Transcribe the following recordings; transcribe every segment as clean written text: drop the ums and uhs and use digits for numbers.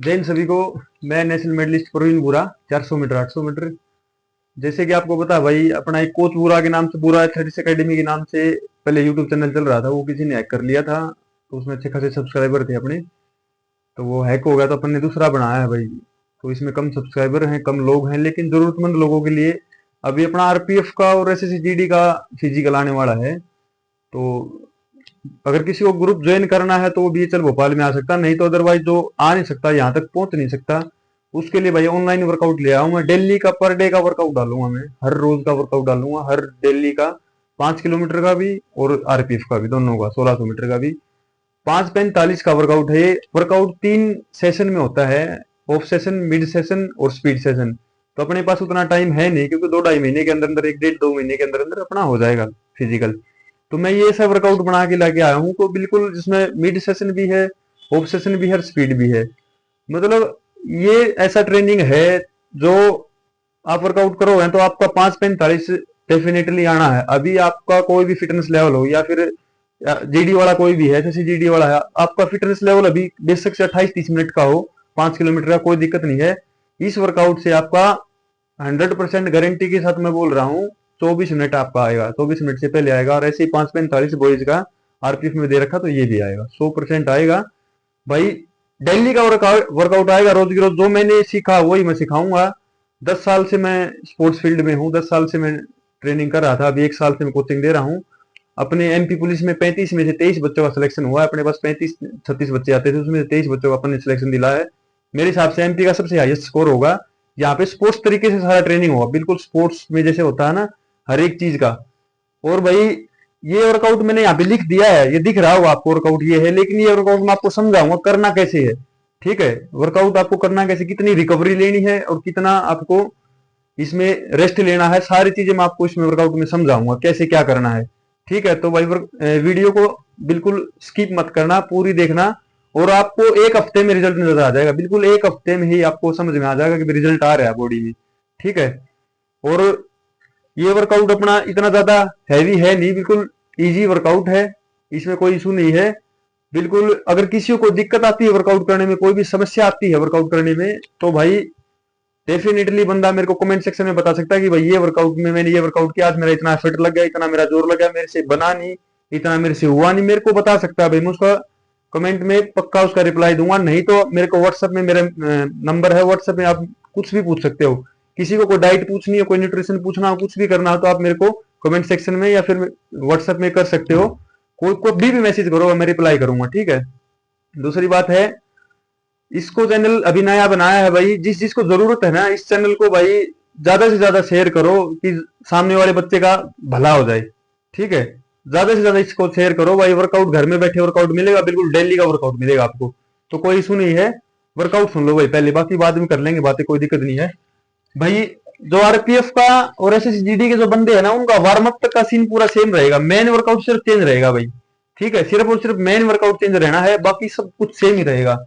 जय हिंद सभी को। मैं नेशनल मेडलिस्ट प्रवीण बुरा, 400 मीटर 800 मीटर। जैसे कि आपको पता है भाई, अपना एक कोच बुरा के नाम से, बुरा एथलेटिक्स एकेडमी के नाम से पहले यूट्यूब चैनल चल रहा था, वो किसी ने हैक कर लिया था। तो उसमें अच्छे खासे सब्सक्राइबर थे अपने, तो वो हैक हो गया, तो अपन ने दूसरा बनाया है भाई। तो इसमें कम सब्सक्राइबर हैं, कम लोग हैं, लेकिन जरूरतमंद लोगों के लिए अभी अपना आरपीएफ का और एसएससी का फिजिकल आने वाला है। तो अगर किसी को ग्रुप ज्वाइन करना है तो वो बीएचएल भोपाल में आ सकता, नहीं तो अदरवाइज जो आ नहीं सकता, यहाँ तक पहुंच नहीं सकता, उसके लिए भाई ऑनलाइन वर्कआउट ले आऊँ मैं। डेली का पर डे का वर्कआउट डालूंगा मैं, हर रोज का वर्कआउट डालूंगा, हर डेली का 5 किलोमीटर का भी और आरपीएफ का भी, दोनों का 1600 मीटर का भी। 5:45 का वर्कआउट है। वर्कआउट 3 सेशन में होता है, ऑफ सेशन, मिड सेशन और स्पीड सेशन। तो अपने पास उतना टाइम है नहीं, क्योंकि 2-2.5 महीने के अंदर अंदर, 1 1.5 2 महीने के अंदर अंदर अपना हो जाएगा फिजिकल। तो मैं ये सब वर्कआउट बना के लाके आया हूँ, तो बिल्कुल जिसमें मिड सेशन भी है, ऑफ सेशन भी है, स्पीड भी है। मतलब ये ऐसा ट्रेनिंग है जो आप वर्कआउट करोगे तो आपका 5:45 डेफिनेटली आना है। अभी आपका कोई भी फिटनेस लेवल हो, या फिर जीडी वाला कोई भी है, जैसे जीडी वाला है, आपका फिटनेस लेवल अभी बेशक से 28-30 मिनट का हो, 5 किलोमीटर का, कोई दिक्कत नहीं है। इस वर्कआउट से आपका 100% गारंटी के साथ मैं बोल रहा हूँ, 24 मिनट आपका आएगा, 24 मिनट से पहले आएगा। और ऐसे ही 5:45 बॉयज का आरपीएफ में दे रखा, तो ये भी आएगा, 100% आएगा भाई। डेली का वर्कआउट आएगा, रोज की रोज। जो मैंने सीखा वही मैं सिखाऊंगा। 10 साल से मैं स्पोर्ट्स फील्ड में हूँ, 10 साल से मैं ट्रेनिंग कर रहा था, अभी 1 साल से मैं कोचिंग दे रहा हूँ। अपने एमपी पुलिस में 35 में से 23 बच्चों का सिलेक्शन हुआ है। अपने पास 35-36 बच्चे आते थे, उसमें से 23 बच्चों का अपन ने सिलेक्शन दिला है। मेरे हिसाब से एमपी का सबसे हाईएस्ट स्कोर होगा। यहाँ पे स्पोर्ट्स तरीके से सारा ट्रेनिंग होगा, बिल्कुल स्पोर्ट्स में जैसे होता है ना, हर एक चीज का। और भाई ये वर्कआउट मैंने यहाँ पे लिख दिया है, ये दिख रहा होगा आपको, वर्कआउट ये है, लेकिन ये वर्कआउट मैं आपको समझाऊंगा करना कैसे है। ठीक है, वर्कआउट आपको करना कैसे, कितनी रिकवरी लेनी है और कितना आपको इसमें रेस्ट लेना है, सारी चीजें मैं आपको इसमें वर्कआउट में समझाऊंगा कैसे क्या करना है। ठीक है, तो भाई वीडियो को बिल्कुल स्किप मत करना, पूरी देखना। और आपको 1 हफ्ते में रिजल्ट नजर आ जाएगा, बिल्कुल 1 हफ्ते में ही आपको समझ में आ जाएगा कि रिजल्ट आ रहा है बॉडी में। ठीक है, और ये वर्कआउट अपना इतना ज्यादा हैवी है नहीं, बिल्कुल इजी वर्कआउट है, इसमें कोई इशू नहीं है। बिल्कुल अगर किसी को दिक्कत आती है वर्कआउट करने में, कोई भी समस्या आती है वर्कआउट करने में, तो भाई डेफिनेटली बंदा मेरे को कमेंट सेक्शन में बता सकता है कि भाई ये वर्कआउट में मैंने ये वर्कआउट किया, आज मेरा इतना एफर्ट लग गया, इतना मेरा जोर लग गया, मेरे से बना नहीं, इतना मेरे से हुआ नहीं, मेरे को बता सकता है भाई। मैं उसका कमेंट में पक्का उसका रिप्लाई दूंगा। नहीं तो मेरे को व्हाट्सएप में, मेरा नंबर है व्हाट्सएप में, आप कुछ भी पूछ सकते हो। किसी को कोई डाइट पूछनी हो, कोई न्यूट्रिशन पूछना हो, कुछ भी करना हो, तो आप मेरे को कमेंट सेक्शन में या फिर व्हाट्सएप में कर सकते हो। कोई भी मैसेज करो, मैं रिप्लाई करूंगा। ठीक है, दूसरी बात है, इसको चैनल अभी नया बनाया है भाई, जिस जिसको जरूरत है ना, इस चैनल को भाई ज्यादा से ज्यादा शेयर करो कि सामने वाले बच्चे का भला हो जाए। ठीक है, ज्यादा से ज्यादा इसको शेयर करो भाई। वर्कआउट घर में बैठे वर्कआउट मिलेगा, बिल्कुल डेली का वर्कआउट मिलेगा आपको, तो कोई इशू नहीं है। वर्कआउट सुन लो भाई पहले, बाकी बाद में कर लेंगे बातें, कोई दिक्कत नहीं है भाई। जो आरपीएफ का और एसएसजीडी के जो बंदे हैं ना, उनका वार्म अप तक का सीन पूरा सेम रहेगा, मेन वर्कआउट सिर्फ चेंज रहेगा भाई। ठीक है, सिर्फ और सिर्फ मेन वर्कआउट चेंज रहना है, बाकी सब कुछ सेम ही रहेगा।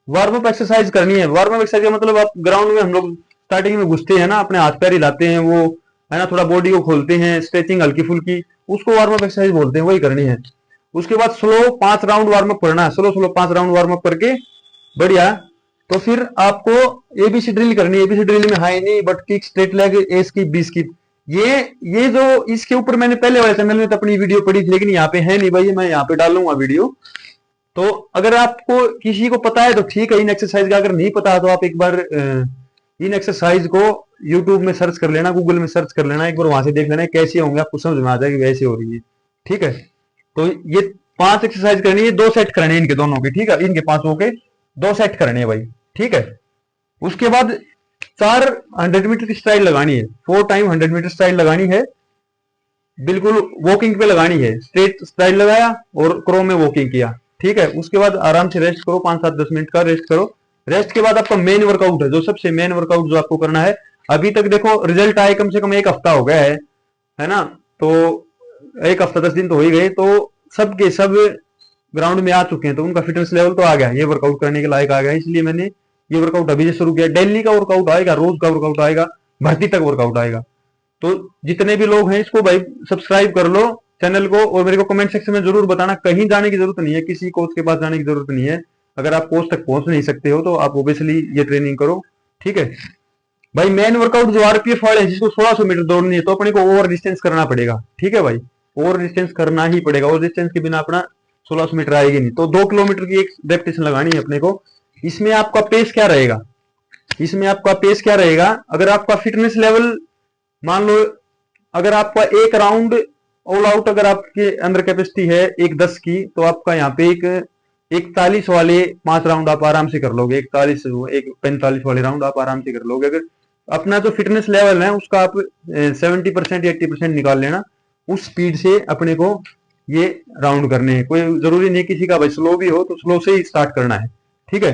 वार्म अप एक्सरसाइज करनी है। वार्म अप एक्सरसाइज का मतलब, आप ग्राउंड में, हम लोग स्टार्टिंग में घुसते हैं ना, अपने हाथ पैर हिलाते हैं, वो है ना, थोड़ा बॉडी को खोलते हैं, स्ट्रेचिंग हल्की फुल्की, उसको वार्म अप एक्सरसाइज बोलते हैं, वही करनी है। उसके बाद स्लो 5 राउंड वार्म अप करना है, slow slow 5 round warm up करके बढ़िया। तो फिर आपको एबीसी ड्रिल करनी है। एबीसी ड्रिल में high knee, butt kick, straight leg, A skip, B skip. ये जो इसके ऊपर मैंने पहले वाले चैनल में तो अपनी वीडियो पड़ी थी, लेकिन यहाँ पे है नहीं भाई, मैं यहाँ पे डालूंगा वीडियो। तो अगर आपको किसी को पता है तो ठीक है इन एक्सरसाइज का, अगर नहीं पता तो आप एक बार इन एक्सरसाइज को यूट्यूब में सर्च कर लेना, गूगल में सर्च कर लेना, एक बार वहां से देख लेना कैसे होंगे, आपको समझ में आ जाएगी वैसे हो रही है। ठीक है, तो ये 5 एक्सरसाइज करनी है, 2 सेट करने हैं इनके दोनों के। ठीक है, इनके 5 के 2 सेट करने हैं भाई। ठीक है, उसके बाद 4 100 मीटर की स्टाइल लगानी है, 4 टाइम 100 मीटर स्टाइल लगानी है, बिल्कुल वॉकिंग पे लगानी है। स्ट्रेट स्टाइल लगाया और क्रो में वॉकिंग किया। ठीक है, उसके बाद आराम से रेस्ट करो, 5-7-10 मिनट का रेस्ट करो। रेस्ट के बाद आपका मेन वर्कआउट है, जो सबसे मेन वर्कआउट जो आपको करना है। अभी तक देखो रिजल्ट आए कम से कम 1 हफ्ता हो गया है ना। तो 1 हफ्ता 10 दिन तो हो ही गए, तो सबके सब ग्राउंड में आ चुके हैं, तो उनका फिटनेस लेवल तो आ गया, ये वर्कआउट करने के लायक आ गया। इसलिए मैंने ये वर्कआउट अभी से शुरू किया। डेली का वर्कआउट आएगा, रोज का वर्कआउट आएगा, भर्ती तक वर्कआउट आएगा। तो जितने भी लोग हैं, इसको भाई सब्सक्राइब कर लो चैनल को, और मेरे को कमेंट सेक्शन में जरूर बताना। कहीं जाने की जरूरत नहीं है, किसी कोच के पास जाने की जरूरत नहीं है। अगर आप कोच तक पहुंच नहीं सकते हो तो आप ओबियसली ये ट्रेनिंग करो, ठीक है भाई। मेन वर्कआउट जो आरपीएफ वाले हैं जिसको 1600 मीटर दौड़नी है, तो अपने को ओवर डिस्टेंस करना पड़ेगा, ठीक है भाई, ओवर डिस्टेंस करना ही पड़ेगा। ओवर डिस्टेंस के बिना अपना 1600 मीटर आएगी नहीं। तो 2 किलोमीटर की एक रेपिटेशन लगानी है अपने को। इसमें आपका पेस क्या रहेगा, इसमें आपका पेस क्या रहेगा, अगर आपका फिटनेस लेवल मान लो, अगर आपका एक राउंड ऑल आउट अगर आपके अंदर कैपेसिटी है एक 10 की, तो आपका यहाँ पे एक 41 वाले 5 राउंड आप आराम से कर लोगे। 41 एक 45 वाले राउंड आप आराम से कर लोगे। अगर अपना जो फिटनेस लेवल है उसका आप 70% या 80% निकाल लेना, उस स्पीड से अपने को ये राउंड करने हैं। कोई जरूरी नहीं किसी का भाई स्लो भी हो तो स्लो से ही स्टार्ट करना है, ठीक है।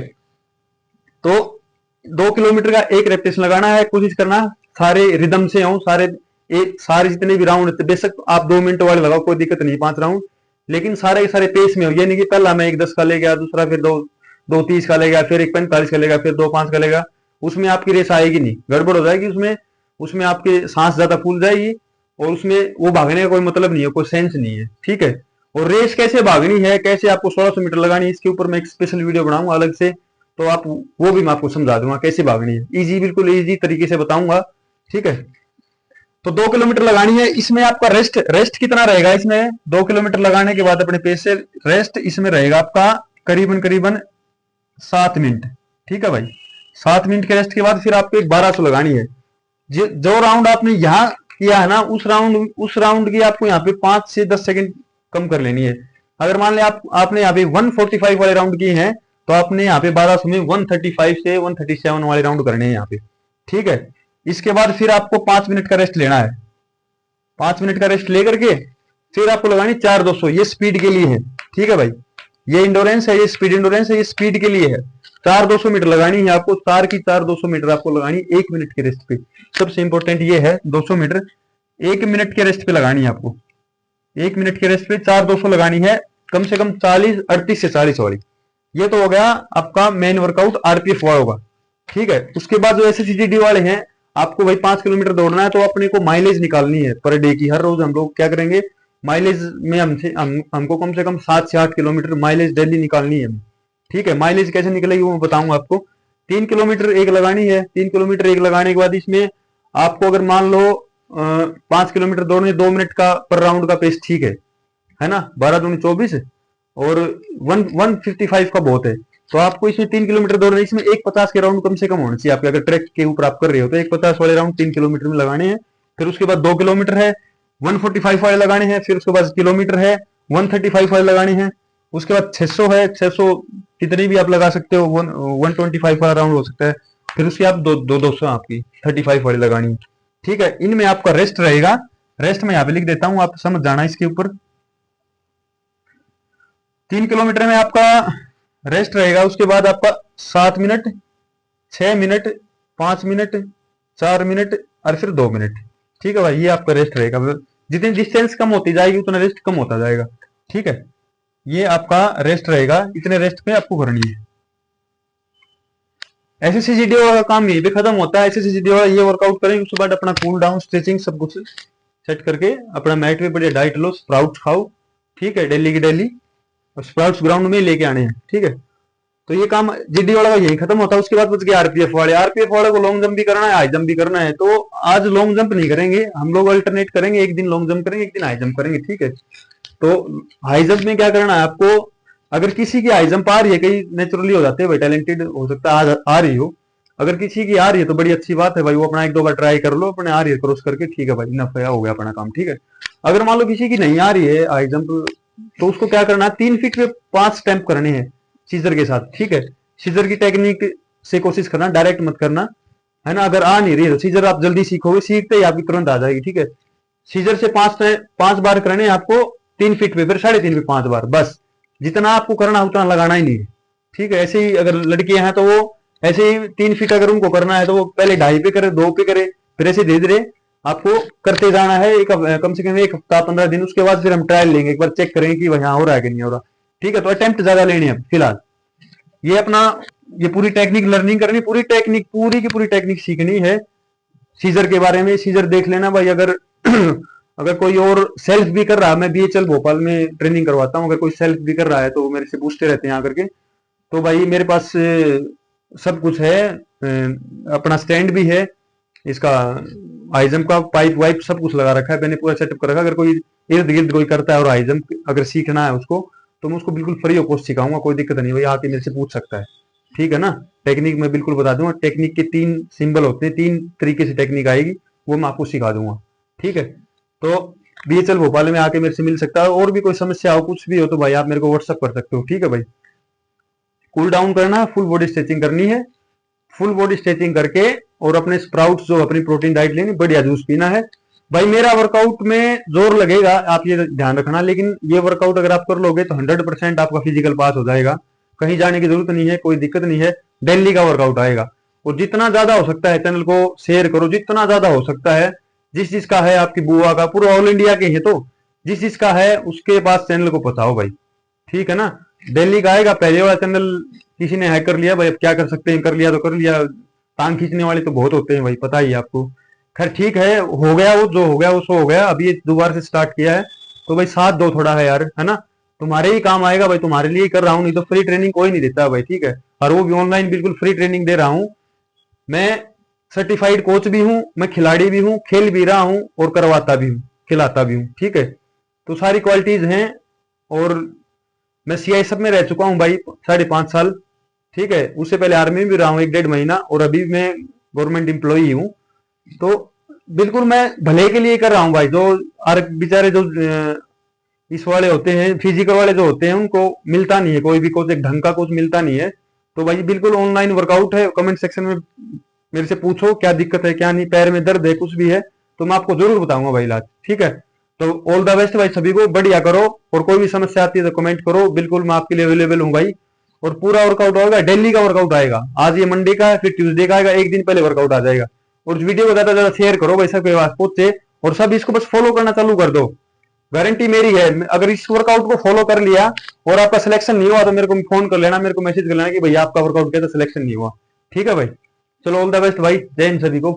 तो 2 किलोमीटर का एक रेपिटेशन लगाना है, कोशिश करना सारे रिदम से हो, सारे जितने भी राउंड, बेशक आप 2 मिनट वाले लगाओ कोई दिक्कत नहीं, 5 राउंड, लेकिन सारे के सारे पेस में हो। ये नहीं कि पहला मैं एक 10 का ले गया, दूसरा फिर दो 30 का ले गया, फिर एक 45 का लेगा, फिर 2 5 का लेगा, उसमें आपकी रेस आएगी नहीं, गड़बड़ हो जाएगी उसमें। उसमें आपके सांस ज्यादा फूल जाएगी और उसमें वो भागने का कोई मतलब नहीं है, कोई सेंस नहीं है, ठीक है। और रेस कैसे भागनी है, कैसे आपको 1600 मीटर लगानी है, इसके ऊपर मैं एक स्पेशल वीडियो बनाऊंगा अलग से, तो आप वो भी मैं आपको समझा दूंगा कैसे भागनी है, इजी, बिल्कुल इजी तरीके से बताऊंगा, ठीक है। तो 2 किलोमीटर लगानी है। इसमें आपका रेस्ट कितना रहेगा, इसमें 2 किलोमीटर लगाने के बाद अपने पेस से रेस्ट इसमें रहेगा आपका करीबन करीबन 7 मिनट, ठीक है भाई। 7 मिनट के रेस्ट के बाद फिर आपको एक 1200 लगानी है। जो राउंड आपने यहाँ किया है ना, उस राउंड की आपको यहाँ पे 5 से 10 सेकंड कम कर लेनी है। अगर मान ले आपने यहाँ पे 145 वाले राउंड किए हैं, तो आपने यहाँ पे 1200 में 135 से 137 वाले राउंड करने हैं यहाँ पे, ठीक है। इसके बाद फिर आपको 5 मिनट का रेस्ट लेना है। 5 मिनट का रेस्ट लेकर के फिर आपको लगानी 4200, ये स्पीड के लिए है, ठीक है भाई। ये इंडोरेंस है, ये स्पीड इंडोरेंस है, ये स्पीड के लिए है। 4200 मीटर लगानी है आपको, 4200 मीटर आपको लगानी 1 मिनट के रेस्ट पे। सबसे इंपॉर्टेंट ये है 200 मीटर 1 मिनट के रेस्ट पे लगानी है आपको। 1 मिनट के रेस्ट पे 4200 लगानी है, कम से कम 38 से 40 वाली। ये तो हो गया आपका मेन वर्कआउट आरपीएफ वाला होगा, ठीक है। उसके बाद जो एसएससीजीडी वाले हैं, आपको भाई 5 किलोमीटर दौड़ना है, तो अपने को माइलेज निकालनी है पर डे की। हर रोज हम लोग क्या करेंगे, माइलेज में हमको कम से कम 7 से 8 किलोमीटर माइलेज डेली निकालनी है, ठीक है। माइलेज कैसे निकलेगी वो मैं बताऊंगा आपको। 3 किलोमीटर एक लगानी है। 3 किलोमीटर एक लगाने के बाद इसमें आपको अगर मान लो 5 किलोमीटर दौड़ने 2 मिनट का पर राउंड का पेस, ठीक है ना, 12 दूनी 24 और 155 का बहुत है। तो आपको इसमें 3 किलोमीटर दौड़ना है, इसमें 150 के राउंड कम से कम होने चाहिए आपके। अगर ट्रैक के ऊपर आप कर रहे हो तो 150 वाले राउंड 3 किलोमीटर में लगाने हैं। फिर उसके बाद 2 किलोमीटर है 145 वाले लगाने हैं। फिर उसके बाद किलोमीटर है 135 वाले लगाने हैं। उसके बाद 600 है, 600 कितनी भी आप लगा सकते हो, 125 वाला राउंड हो सकता है। फिर उसके बाद 200 आपकी 35 वाली लगानी है, ठीक है। इनमें आपका रेस्ट रहेगा। रेस्ट मैं यहाँ पे लिख देता हूँ, आप समझ जाना इसके ऊपर। 3 किलोमीटर में आपका रेस्ट रहेगा। उसके बाद आपका 7 मिनट, 6 मिनट, 5 मिनट, 4 मिनट और फिर 2 मिनट, ठीक है भाई। ये आपका रेस्ट रहेगा। जितनी डिस्टेंस कम होती जाएगी उतना रेस्ट कम होता जाएगा, ठीक है। ये आपका रेस्ट रहेगा, इतने रेस्ट पे आपको करनी है। एसएससीजीडी का काम यहीं पे खत्म होता है। एसएससीजीडी वाला ये वर्कआउट करेंगे, उसके बाद अपना कूल डाउन, स्ट्रेचिंग सब कुछ सेट करके अपना मैट पे बढ़िया डाइट लो, स्प्राउट्स खाओ, ठीक है, डेली की डेली। और स्प्राउट्स ग्राउंड में लेके आने हैं, ठीक है। तो ये काम जीडी वाला का यही खत्म होता है। उसके बाद बच गया आरपीएफ वाले। आरपीएफ वाले को लॉन्ग जंप भी करना है, हाई जंप भी करना है। तो आज लॉन्ग जंप नहीं करेंगे हम लोग, अल्टरनेट करेंगे, एक दिन लॉन्ग जंप करेंगे, एक दिन हाई जंप करेंगे, ठीक है। तो हाई जंप में क्या करना है आपको, अगर किसी की हाई जंप आ रही है, कई नेचुरली हो जाते हैं भाई, टैलेंटेड हो सकता है आ रही हो। अगर किसी की आ रही है तो बड़ी अच्छी बात है भाई, वो अपना 1-2 बार ट्राई कर लो, अपने आ रही है क्रॉस करके, ठीक है भाई, इनफ है, हो गया अपना काम, ठीक है। अगर मान लो किसी की नहीं आ रही है हाई जंप, तो उसको क्या करना है, 3 फीट पे 5 स्टेप करने हैं सीजर के साथ, ठीक है। सीजर की टेक्निक से कोशिश करना, डायरेक्ट मत करना, है ना। अगर आ नहीं रही तो सीजर आप जल्दी सीखोगे, सीखते ही आपकी तुरंत आ जाएगी, ठीक है। सीजर से 5 बार करने हैं आपको 3 फीट पे, फिर 3.5 पे 5 बार, बस जितना आपको करना उतना लगाना ही नहीं है, ठीक है। ऐसे ही अगर लड़कियां हैं तो वो ऐसे ही 3 फीट अगर उनको करना है तो वो पहले 2.5 पे करे, 2 पे करे, फिर ऐसे धीरे धीरे आपको करते जाना है। कम से कम 1 हफ्ता 15 दिन, उसके बाद फिर हम ट्रायल लेंगे, एक बार चेक करेंगे कि वहां हो रहा है कि नहीं हो रहा, ठीक है। तो अटेम्प्ट ज्यादा लेने हैं फिलहाल। ये अपना ये पूरी टेक्निक लर्निंग करनी, पूरी टेक्निक, पूरी की पूरी टेक्निक सीखनी है। सीजर के बारे में सीजर देख लेना भाई। अगर अगर कोई और सेल्फ भी कर रहा है, मैं बीएचएल भोपाल में ट्रेनिंग करवाता हूँ, अगर कोई सेल्फ भी कर रहा है तो मेरे से पूछते रहते हैं आकर के, तो भाई मेरे पास सब कुछ है, अपना स्टैंड भी है, इसका हाई जंप का पाइप वाइप सब कुछ लगा रखा है, मैंने पूरा सेटअप कर रखा है। अगर कोई इर्द गिर्द कोई करता है और हाई जंप अगर सीखना है उसको, तो मैं उसको बिल्कुल फ्री ऑफ कॉस्ट सिखाऊंगा, कोई दिक्कत नहीं, भाई आके मेरे से पूछ सकता है। ठीक है ना। टेक्निक मैं बिल्कुल बता दूंगा, टेक्निक के 3 सिंबल होते हैं, 3 तरीके से टेक्निक आएगी, वो मैं आपको सिखा दूंगा। ठीक है। तो बीएचएल भोपाल में आके मेरे से मिल सकता है, और भी कोई समस्या हो कुछ भी हो तो भाई आप मेरे को व्हाट्सअप कर सकते हो। ठीक है भाई। कूल डाउन करना है, फुल बॉडी स्ट्रेचिंग करनी है, फुल बॉडी स्ट्रेचिंग करके और अपने स्प्राउट्स जो अपनी प्रोटीन डाइट लेनी, बढ़िया जूस पीना है। भाई मेरा वर्कआउट में जोर लगेगा, आप ये ध्यान रखना, लेकिन ये वर्कआउट अगर आप कर लोगे तो 100% आपका फिजिकल पास हो जाएगा, कहीं जाने की जरूरत नहीं है, कोई दिक्कत नहीं है। डेली का वर्कआउट आएगा, और जितना ज्यादा हो सकता है चैनल को शेयर करो, जितना ज्यादा हो सकता है। जिस जिसका है, आपकी बुआ का, पूरा ऑल इंडिया के है, तो जिस जिसका है उसके पास चैनल को पहुंचाओ भाई। ठीक है ना। डेली का आएगा, पहले वाला चैनल किसी ने हैक कर लिया भाई, अब क्या कर सकते हैं, कर लिया तो कर लिया, टांग खींचने वाले तो बहुत होते हैं भाई, पता ही है आपको। खैर ठीक है, हो गया वो जो हो गया वो सो हो गया, अभी ये दोबारा से स्टार्ट किया है, तो भाई साथ दो थोड़ा है यार, है ना। तुम्हारे ही काम आएगा भाई, तुम्हारे लिए ही कर रहा हूँ, नहीं तो फ्री ट्रेनिंग कोई नहीं देता भाई। ठीक है। और वो भी ऑनलाइन बिल्कुल फ्री ट्रेनिंग दे रहा हूँ मैं। सर्टिफाइड कोच भी हूँ मैं, खिलाड़ी भी हूँ, खेल भी रहा हूँ और करवाता भी हूँ, खिलाता भी हूँ। ठीक है। तो सारी क्वालिटीज हैं। और मैं सीआईएसएफ में रह चुका हूँ भाई 5.5 साल। ठीक है। उससे पहले आर्मी में भी रहा हूँ 1-1.5 महीना, और अभी मैं गवर्नमेंट एम्प्लॉई हूँ। तो बिल्कुल मैं भले के लिए कर रहा हूँ भाई। जो बेचारे जो इस वाले होते हैं, फिजिकल वाले जो होते हैं, उनको मिलता नहीं है कोई भी कोच, एक ढंग का कोच मिलता नहीं है। तो भाई बिल्कुल ऑनलाइन वर्कआउट है, कमेंट सेक्शन में मेरे से पूछो क्या दिक्कत है क्या नहीं, पैर में दर्द है कुछ भी है तो मैं आपको जरूर बताऊंगा भाई इलाज। ठीक है। तो ऑल द बेस्ट भाई सभी को, बढ़िया करो, और कोई भी समस्या आती है तो कमेंट करो, बिल्कुल मैं आपके लिए अवेलेबल हूँ भाई। और पूरा वर्कआउट होगा, डेली का वर्कआउट आएगा, आज ये मंडे का है, फिर ट्यूसडे का आएगा, एक दिन पहले वर्कआउट आ जाएगा। और वीडियो को ज्यादा ज्यादा शेयर करो भाई, सबके पास पहुंचे, और सब इसको बस फॉलो करना चालू कर दो। गारंटी मेरी है, अगर इस वर्कआउट को फॉलो कर लिया और आपका सिलेक्शन नहीं हुआ तो मेरे को फोन कर लेना, मेरे को मैसेज कर लेना कि भैया आपका वर्कआउट किया था, सिलेक्शन नहीं हुआ। ठीक है भाई। चलो ऑल द बेस्ट भाई, जय हिंद सभी को।